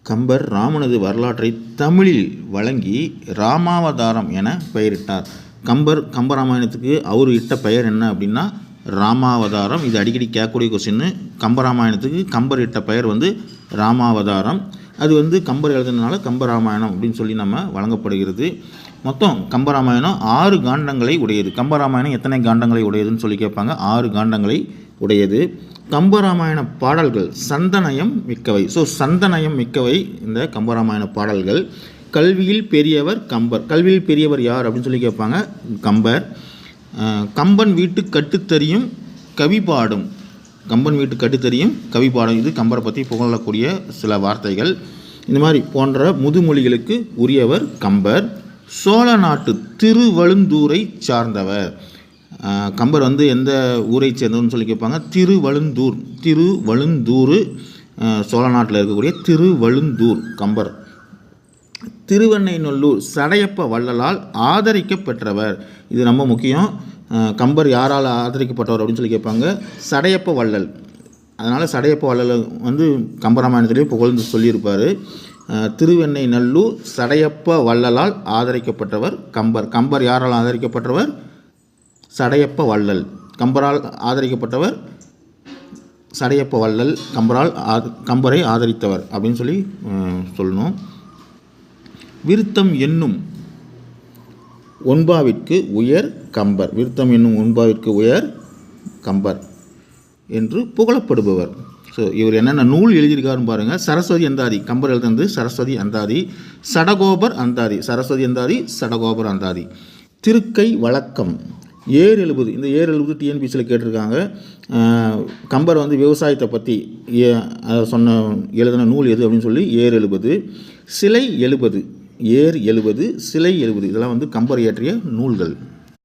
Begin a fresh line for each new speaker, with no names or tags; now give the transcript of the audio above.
கம்பர் ராமனது வரலாற்றை தமிழில் வழங்கி ராமாவதாரம் என பெயரிட்டார். கம்பராமாயணத்துக்கு அவர் இட்ட பெயர் என்ன அப்படின்னா ராமாவதாரம். இது அடிக்கடி கேட்கக்கூடிய கொஸ்டின்னு. கம்பராமாயணத்துக்கு கம்பர் இட்ட பெயர் ராமாவதாரம். அது கம்பர் எழுதுனதுனால கம்பராமாயணம் அப்படின்னு சொல்லி நம்ம வழங்கப்படுகிறது. மொத்தம் கம்பராமாயணம் 6 காண்டங்களை உடையது. கம்பராமாயணம் எத்தனை காண்டங்களை உடையதுன்னு சொல்லி கேட்பாங்க. 6 காண்டங்களை உடையது. கம்பராமாயண பாடல்கள் சந்தனயம் மிக்கவை. சந்தனயம் மிக்கவை இந்த கம்பராமாயண பாடல்கள். கல்வியில் பெரியவர் கம்பர். கல்வியில் பெரியவர் யார் அப்படின்னு சொல்லி கேட்பாங்க. கம்பர். கம்பன் வீட்டு கட்டுத்தறியும் கவி பாடும். கம்பன் வீட்டு கட்டுத்தறியும் கவி பாடும். இது கம்பரை பற்றி புகழக்கூடிய சில வார்த்தைகள். இந்த மாதிரி போன்ற முதுமொழிகளுக்கு உரியவர் கம்பர். சோழ நாட்டு திருவழுந்தூரை சார்ந்தவர். கம்பர் எந்த ஊரை சேர்ந்தவர்னு சொல்லி கேட்பாங்க. திருவழுந்தூர். திருவழுந்தூர் சோழ நாட்டில் இருக்கக்கூடிய திருவழுந்தூர் கம்பர். திருவெண்ணைநல்லூர் சடையப்ப வள்ளலால் ஆதரிக்கப்பெற்றவர். இது ரொம்ப முக்கியம். கம்பர் யாரால் ஆதரிக்கப்பட்டவர் அப்படின்னு சொல்லி கேட்பாங்க. சடையப்ப வள்ளல். அதனால் சடையப்ப வள்ளல் கம்பராமாயணத்திலே புகழ்ந்து சொல்லியிருப்பார். திருவெண்ணைநல்லூர் சடையப்ப வள்ளலால் ஆதரிக்கப்பட்டவர் கம்பர். கம்பர் யாரால் ஆதரிக்கப்பட்டவர்? சடையப்ப வள்ளல். கம்பரால் ஆதரிக்கப்பட்டவர் சடையப்ப வள்ளல். கம்பரை ஆதரித்தவர் அப்படின்னு சொல்லி சொல்லணும். விருத்தம் என்னும் ஒன்பாவிற்கு உயர் கம்பர். விருத்தம் என்னும் ஒன்பாவிற்கு உயர் கம்பர் என்று புகழப்படுபவர். இவர் என்னென்ன நூல் எழுதியிருக்காருன்னு பாருங்கள். சரஸ்வதி அந்தாதி. கம்பர் எழுதுனது சரஸ்வதி அந்தாதி. சடகோபர் அந்தாதி. சரஸ்வதி அந்தாதி, சடகோபர் அந்தாதி. திருக்கை வழக்கம். ஏர் எழுபது. இந்த ஏர் எழுபது டிஎன்பிசியில் கேட்டிருக்காங்க. கம்பர் விவசாயத்தை பற்றி எழுதின நூல் எது அப்படின்னு சொல்லி ஏர் எழுபது. சிலை எழுபது. ஏர் எழுபது, சிலை எழுபது. இதெல்லாம் கம்பர் இயற்றிய நூல்கள்.